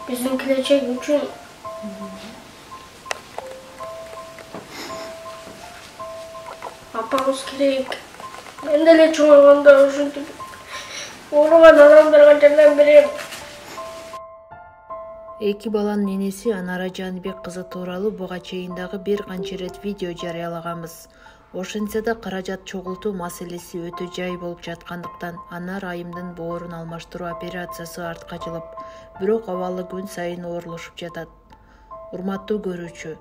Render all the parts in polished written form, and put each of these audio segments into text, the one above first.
Bizim gelecek için yapmamız gerek. Ben de çoğalganda uşintiп ооруган адамдарга жардам берем. Эки баланын энеси Анара Жаныбек кызы тууралуу буга чейин дагы бир канча ирет видео жарыялаганбыз. Ошентсе да каражат чогултуу маселеси өтө жай болуп жаткандыктан Анар айымдын боорун алмаштыруу операциясы артка жылып, бирок абалы күн сайын оорлошуп жатат. Урматтуу көрүүчү,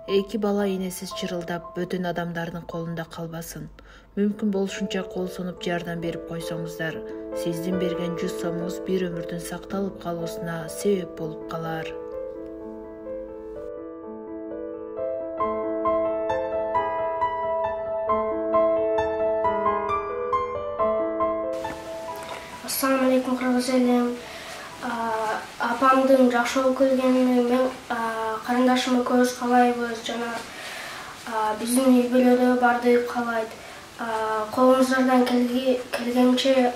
эки бала энесиз чырылдап, бөтөн адамдардын колунда калбасын. Мүмкүн болушунча кол сунуп жардам берип койсоңуздар, сиздин берген 100 сомуңуз бир өмүрдүн сакталып калуусуна себеп болуп калар. Assalamu alaikum Кыргыз элим. Апамдын жакшы болуп келгенине мен карындашыма көз каалайбыз. Жана биздин үй бүлөдө баардыгы каалайт. Колуңуздардан келгенче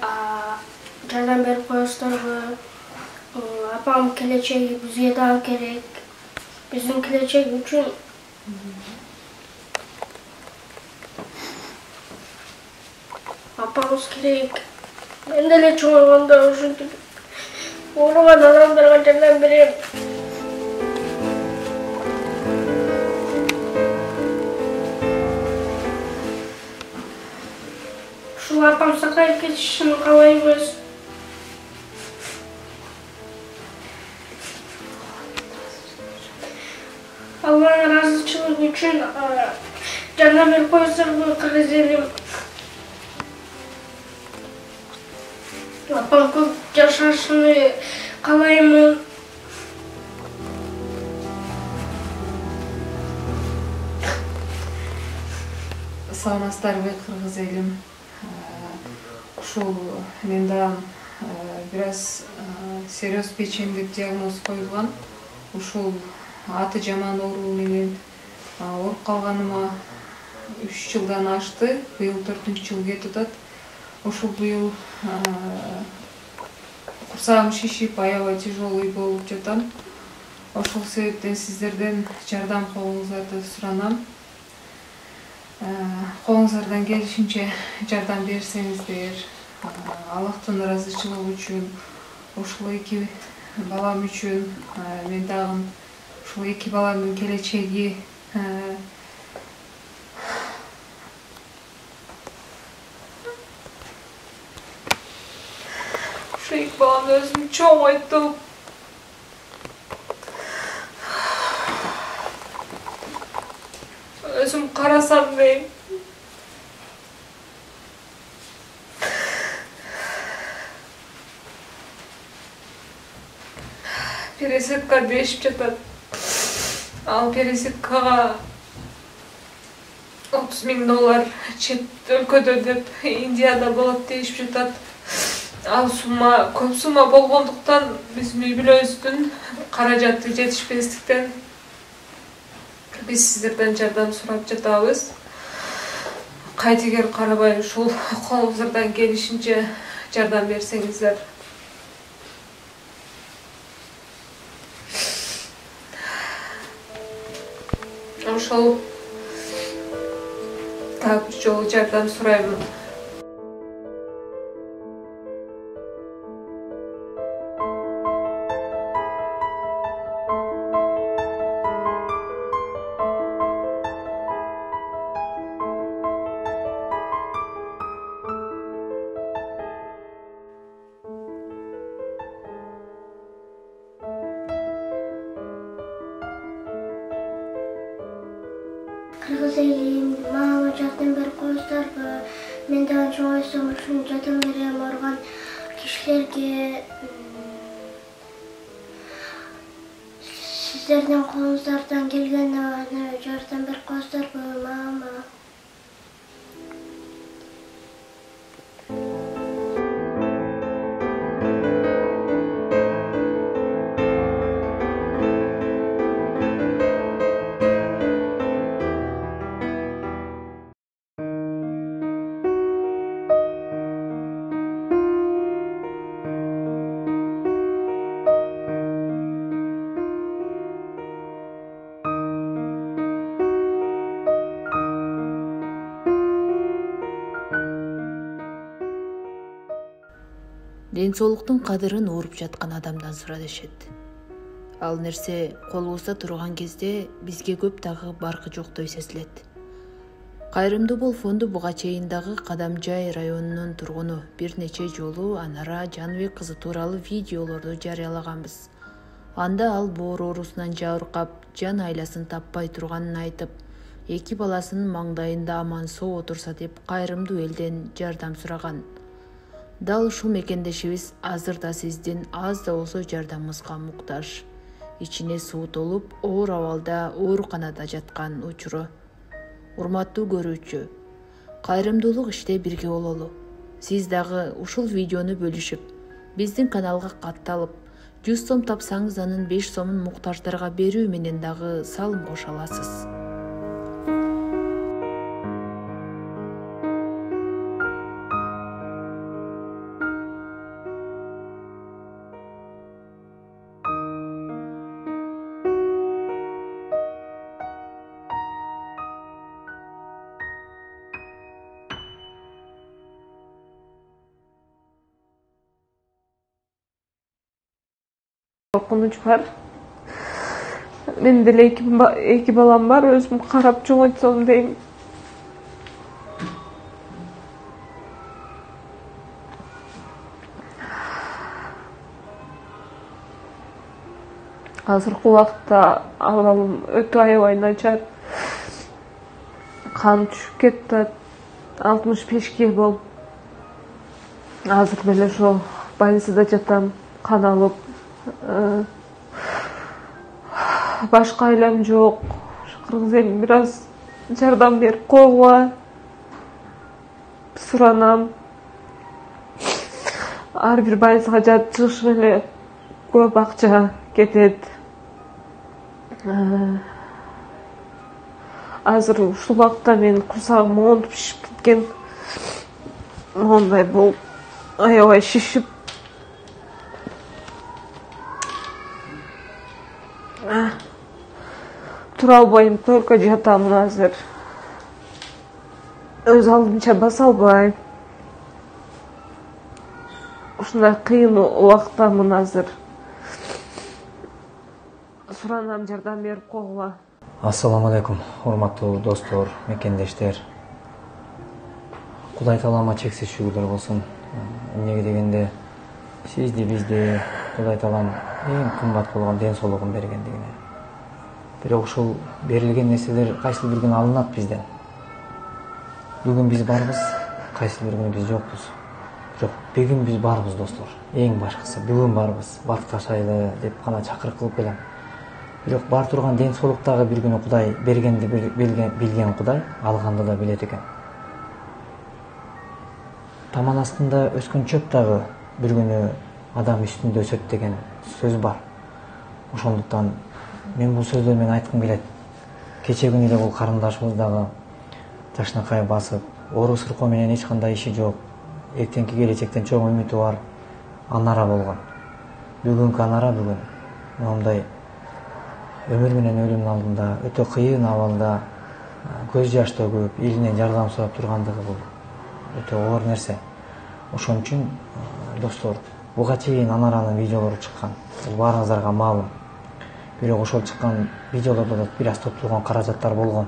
жардам берип коесуздарбы? Апам келечеги бизге дагы керек. Биздин келечек үчүн апамыз керек. Ben de çoğalganda uşintiп ооруган адамдарга жардам берем. Ушул апам сакайып кетишин каалайбыз. Алланын ыраазычылыгы үчүн жардам берип коесуздарбы Кыргыз элим? Апам көп жашашыны каалаймын. Саламатсыздарбы Кыргыз элим. Ушул мен дагы бир аз серьез печендик диагноз коюлган. Ушул аты жаман оору менен ооруп калганыма 3 жылдан ашты. Быйыл 4-жыл кетип атат. Ушул быйыл курсагым шишип, аябай тяжелый болуп жатам. Ошол себептен сиздерден жардам колуңуздарды суранам. Колуңуздардан келишинче жардам берсеңиздер, Аллахтын ыраазычылыгы үчүн, ушул эки балам үчүн, мен дагы ушул эки баламдын келечеги İlk bana özümü çok ettim. Özüm karasam deyim. Пересадка değişip жатат. Ал пересадкага $30.000 чет өлкөдө деп Индияда болот дейишип жатат. Ал сумма көп сумма болгондуктан биздин үй бүлөбүздүн каражаты жетишпестиктен биз сиздерден жардам сурап жатабыз. Кайтегер карабай ушул колуңуздардан келишинче жардам берсеңиздер. Ошол так бир жолу жардам сураймын. Кыргыз элим, мага жардам берип коесуздарбы? Мен дагы чоңойсом ушун жардам берем ооруган кишилерге. Сиздердин колуңуздардан келгени жардам берип коесуздарбы мама? ден соолуктун кадырын уруп жаткан адамдан сура дешет. Ал нерсе колубузда турган кезде бизге көп дагы баркы жоктой сезилет. Кайрымдуу Бол фонду буга чейин дагы Кадамжай районунун тургуну бир нече жолу Анара Жаныбек кызы тууралуу видеолорду жарыялаганбыз. Анда ал боор оорусунан жабыркап, жан айласын таппай турганын айтып, 2 баласынын маңдайында аман соо отурса деп кайрымдуу элден жардам сураган. Дал ушул мекендешибиз азыр да сиздин аз да болсо жардамыңызга муктаж. Ичине суу толуп, оор абалда ооруканада жаткан учуру. Урматтуу көрүүчү, кайрымдуулук иште бирге бололу. Сиз дагы ушул видеону бөлүшүп, биздин каналга катталып, 100 сом тапсаңыз анын 5 сомун муктаждарга берүү менен дагы салым кошо аласыз. Korkunç var. Benim de iki balam var. Özüm karap çoğutsam deyim. Hazırkı vaqtda alalım ötü ayvay načar. Kan düşüp ketdi. 65 bol. Hazır böyle şu больницада жатам, kan alıp. Başka ailem yok. Kırgız elim biraz жардам берип койгула. Суранам. Ар бир больницага жатып чыгыш эле көп акча кетет. Азыр ушул убакта менин курсагым монтуп шишип кеткен. Мондай болуп аябай шишип. Тура албайм, только жатамын азыр. Өз алдымча баса албайм. Ушундай кыйын убактамын азыр. Суранам, жардам берип койгула. Ассаламу алейкум, урматтуу достор, мекендештер. Кудай таалама чексиз шүгүрлөр болсун. Эмнеге дегенде сизди бизди Кудай таалам эң кымбат болгон ден соолугун бергендигине. Бирок ушул берилген нерселер кайсы бир күнү алынат бизден. Бүгүн биз барбыз, кайсы бир күнү биз жокпуз. Бирок бүгүн биз барбыз достор. Эң башкысы бүгүн барбыз, батташайлы деп гана чакырык кылып келем. Бирок бар турган ден соолуктагы бир күнү Кудай бергенди билген Кудай алганды да билет экен. Таман астында өскөн чөп дагы бир күнү адам үстүндө өсөт деген сөз бар. Ошондуктан мен бул сөздөрдү мен айткым келет. Кече күнү эле бул карындашыбыз дагы жашынакай басып, оору сыркоо менен эч кандай иши жок. Эртеңки келечектен чоң үмүтү бар Анара болгон. Бүгүнкү Анара бүгүн момундай өмүр менен өлүмдүн алдында өтө кыйын абалда көз жаш төгүп, элинен жардам сурап тургандыгы бул өтө оор нерсе. Ошон үчүн достор, буга чейин Анаранын видеолору чыккан. Бул баарыңыздарга маалым. Бирок ошол чыккан видеолордо да бир аз топтолгон каражаттар болгон.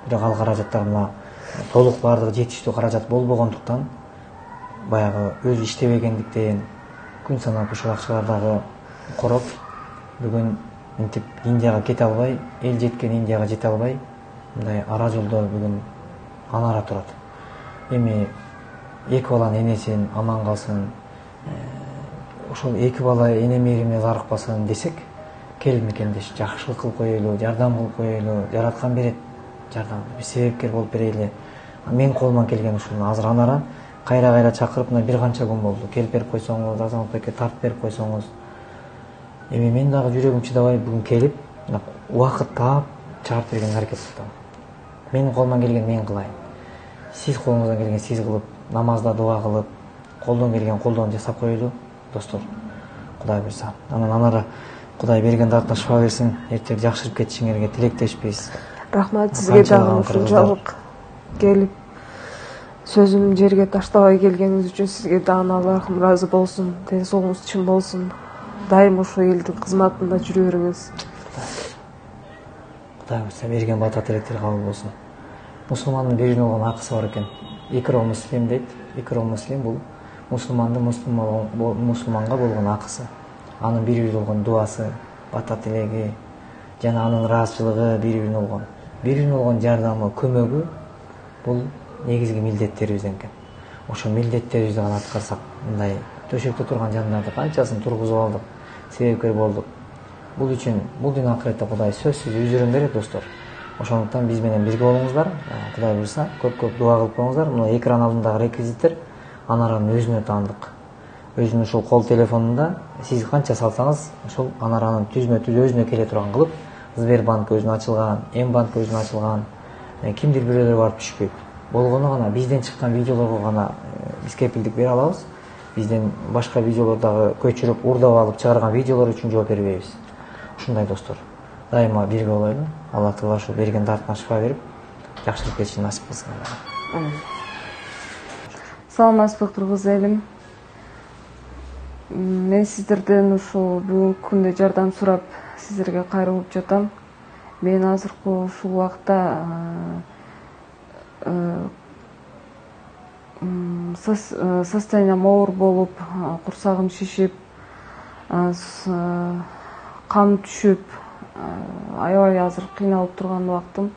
Бирок ал каражаттар мына толук баардыгы жетиштүү каражат болбогондуктан баягы өзү иштебегендиктен күн санап ушул акчалар дагы короп бүгүн мынтип Индияга кете албай, эл жеткен Индияга жете албай, мындай ара жолдо бүгүн Анара турат. Эми эки баланын энесин аман калсын, ошол эки бала эне мээримине зарыкпасын десек, кел мекендеш жакшылык кылып коелу, жардам кылып коелу, жараткан берет жардам, биз себепкер болуп берели. Мен колуман келген ушуну азыр Анара кайра чакырып, мына бир канча күн болду. Келип берип койсоңуз, Азаматбекке тартып берип койсоңуз. Эми мен дагы жүрөгүм чыдабай бүгүн келип, убакыт таап чыгарып берген аракет кылдым. Менин колуман келген мен кылайын. Сиз колуңуздан келген сиз кылып, намазда дуа кылып, колдон келген колдон жасап коелу, достор. Кудай буйрса. Анан Анара Кудай берген дартына шифа берсин. Эртең жакшырып кетишиңерге тилектешпиз. Рахмат сизге дагы ушунчалык келип Сөзүм жерге таштабай келгениңиз үчүн сизге дагы Аллахым ыраазы болсун. Ден соолугуңуз чың болсун. Дайым ошо элдин кызматында жүрө бериңиз. Кудай буйрса берген бата тилектер кабыл болсун. Мусулмандын бир жөн болгон акысы бар экен. Икро муслим дейт. Икро муслим бул мусулмандын мусулманга болгон акысы. Анын бири болгон дуасы, бата тилеги жана анын ыраазычылыгы бири-бирине болгон. Бири-бирине болгон жардамы, көмөгү бул негизги милдеттерибизден экен. Ошо милдеттерибизди гана аткарсак, мындай төшөктө турган жандарды канчасын тургузуп алдык, себепкер болдук. Бул үчүн бул дүйнө акыретте Кудай сөзсүз үзүрүн берет достор. Ошондуктан биз менен бирге болуңуздар. Кудай буйрса көп-көп дуа кылып коюңуздар. Мына экран алдындагы реквизиттер Анаранын өзүнө таандык. Өзүнүн ушул кол телефонунда сиз канча салсаңыз, ушул Анаранын түзмө-түз өзүнө келе турган кылып, Сбербанк өзүнө ачылган, М-банк өзүнө ачылган, кимдир бирөөлөр барып түшпөйт. Болгону гана бизден чыккан видеолорго гана биз кепилдик бере алабыз. Бизден башка видеолордагы көчүрүп, урдап алып чыгарган видеолор үчүн жооп бербейбиз. Ушундай достор. Дайыма бирге болойлу. Алла Таала ошо берген дартына шифа берип, жакшылык кечирүүнү насип кылсын. Саламатсызбы кыргыз элим. Мен сиздерден ушул бүгүнкү күндө жардам сурап сиздерге кайрылып жатам. Мен азыркы ушул убакта состоянием оор болуп, курсагым шишип, кан түшүп, аябай азыр кыйналып турган убактым.